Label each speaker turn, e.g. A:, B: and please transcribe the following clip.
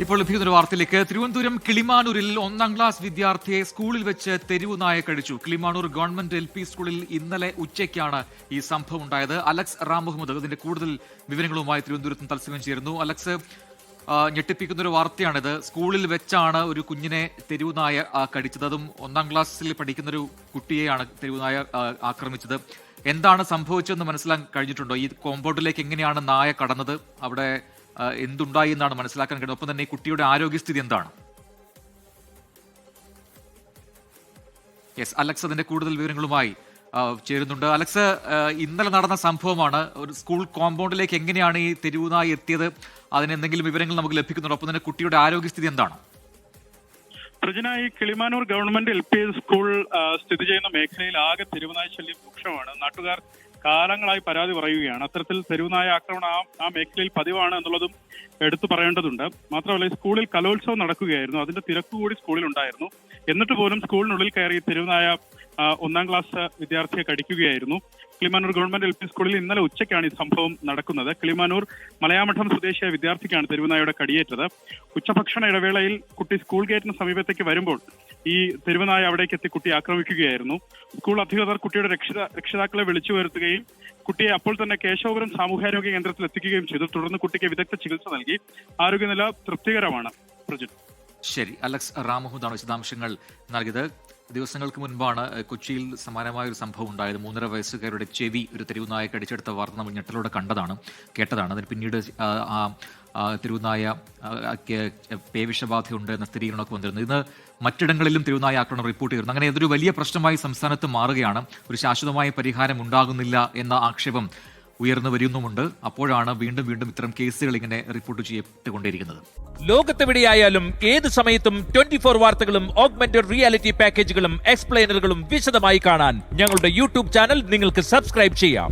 A: ഇപ്പോൾ ലഭിക്കുന്ന ഒരു വാർത്തയിലേക്ക്. തിരുവനന്തപുരം കിളിമാനൂരിൽ 1ാം ക്ലാസ് വിദ്യാർത്ഥിയെ സ്കൂളിൽ വെച്ച് തെരുവു നായ കടിച്ചു. കിളിമാനൂർ ഗവൺമെന്റ് LP സ്കൂളിൽ ഇന്നലെ ഉച്ചയ്ക്കാണ് ഈ സംഭവം ഉണ്ടായത്. അലക്സ് റാം മുഹമ്മദ് ഇതിന്റെ കൂടുതൽ വിവരങ്ങളുമായി തിരുവനന്തപുരത്ത് തത്സമയം ചേരുന്നു. അലക്സ്, ഞെട്ടിപ്പിക്കുന്ന ഒരു വാർത്തയാണിത്. സ്കൂളിൽ വെച്ചാണ് ഒരു കുഞ്ഞിനെ തെരുവുനായ കടിച്ചത്. അതും 1ാം ക്ലാസ്സിൽ പഠിക്കുന്ന ഒരു കുട്ടിയെയാണ് തെരുവുനായ ആക്രമിച്ചത്. എന്താണ് സംഭവിച്ചതെന്ന് മനസ്സിലാക്കാൻ കഴിഞ്ഞിട്ടുണ്ടോ? ഈ കോമ്പൗണ്ടിലേക്ക് എങ്ങനെയാണ് നായ കടന്നത്? അവിടെ എന്തുണ്ടായി എന്നാണ് മനസ്സിലാക്കാൻ കഴിയുന്നത്? ഒപ്പം തന്നെ ഈ കുട്ടിയുടെ ആരോഗ്യസ്ഥിതി എന്താണ്? യെസ്, അലക്സ് അതിന്റെ കൂടുതൽ വിവരങ്ങളുമായി ചേരുന്നുണ്ട്. അലക്സ്, ഇന്നലെ നടന്ന സംഭവമാണ്. ഒരു സ്കൂൾ കോമ്പൗണ്ടിലേക്ക് എങ്ങനെയാണ് ഈ തെരുവുനായി എത്തിയത്? അതിനെന്തെങ്കിലും വിവരങ്ങൾ നമുക്ക് ലഭിക്കുന്നുണ്ടോ? ഒപ്പം തന്നെ കുട്ടിയുടെ ആരോഗ്യസ്ഥിതി എന്താണ്?
B: പ്രജനായി കിളിമാനൂർ ഗവൺമെന്റ് LP സ്കൂൾ സ്ഥിതി ചെയ്യുന്ന മേഖലയിൽ ആകെ തെരുവുനായ ശല്യം രൂക്ഷമാണ്. നാട്ടുകാർ കാലങ്ങളായി പരാതി പറയുകയാണ്. അത്തരത്തിൽ തെരുവുനായ ആക്രമണം ആ മേഖലയിൽ പതിവാണ് എന്നുള്ളതും എടുത്തു പറയേണ്ടതുണ്ട്. മാത്രമല്ല, സ്കൂളിൽ കലോത്സവം നടക്കുകയായിരുന്നു. അതിന്റെ തിരക്ക് കൂടി സ്കൂളിൽ ഉണ്ടായിരുന്നു. എന്നിട്ട് പോലും സ്കൂളിനുള്ളിൽ കയറി തെരുവുനായ 1ാം ക്ലാസ് വിദ്യാർത്ഥിയെ കടിക്കുകയായിരുന്നു. കിളിമാനൂർ ഗവൺമെന്റ് LP സ്കൂളിൽ ഇന്നലെ ഉച്ചയ്ക്കാണ് ഈ സംഭവം നടക്കുന്നത്. കിളിമാനൂർ മലയാമഠം സ്വദേശിയായ വിദ്യാർത്ഥിക്കാണ് തെരുവുനായയുടെ കടിയേറ്റത്. ഉച്ചഭക്ഷണ ഇടവേളയിൽ കുട്ടി സ്കൂൾ ഗേറ്റിന് സമീപത്തേക്ക് വരുമ്പോൾ ഈ തെരുവുനായ അവിടേക്ക് എത്തി കുട്ടിയെ ആക്രമിക്കുകയായിരുന്നു. സ്കൂൾ അധികൃതർ കുട്ടിയുടെ രക്ഷിതാക്കളെ വിളിച്ചു വരുത്തുകയും കുട്ടിയെ അപ്പോൾ തന്നെ കേശവപുരം സാമൂഹ്യാരോഗ്യ കേന്ദ്രത്തിൽ എത്തിക്കുകയും ചെയ്തു. തുടർന്ന് കുട്ടിക്ക് വിദഗ്ധ ചികിത്സ നൽകി. ആരോഗ്യനില തൃപ്തികരമാണ്. പ്രജിൻ,
A: ശരി. അലക്സ് റാം മുഹമ്മദാണ് വിശദാംശങ്ങൾ നൽകിയത്. ദിവസങ്ങൾക്ക് മുൻപാണ് കൊച്ചിയിൽ സമാനമായ ഒരു സംഭവം ഉണ്ടായത്. 3.5 വയസ്സുകാരുടെ ചെവി ഒരു തെരുവുനായ കടിച്ചെടുത്ത വാർത്ത നമ്മൾ ഞെട്ടലോടെ കേട്ടതാണ്. അതിന് പിന്നീട് തെരുവുനായ പേവിഷബാധയുണ്ട് എന്ന സ്ഥിരീകരണമൊക്കെ വന്നിരുന്നു. ഇന്ന് മറ്റിടങ്ങളിലും തെരുവുനായ ആക്രമണം റിപ്പോർട്ട് ചെയ്തിരുന്നു. അങ്ങനെ ഇതൊരു വലിയ പ്രശ്നമായി സംസ്ഥാനത്ത് മാറുകയാണ്. ഒരു ശാശ്വതമായ പരിഹാരം ഉണ്ടാകുന്നില്ല എന്ന ആക്ഷേപം ഉയർന്നു വരുന്നുമുണ്ട്. അപ്പോഴാണ് വീണ്ടും ഇത്തരം കേസുകൾ ഇങ്ങനെ റിപ്പോർട്ട് ചെയ്യപ്പെട്ടുകൊണ്ടിരിക്കുന്നത്.
C: ലോകത്തെവിടെയായാലും ഏത് സമയത്തും 24 വാർത്തകളും ഓഗ്മെന്റഡ് റിയാലിറ്റി പാക്കേജുകളും എക്സ്പ്ലെയിനറുകളും വിശദമായി കാണാൻ ഞങ്ങളുടെ YouTube ചാനൽ നിങ്ങൾക്ക് സബ്സ്ക്രൈബ് ചെയ്യാം.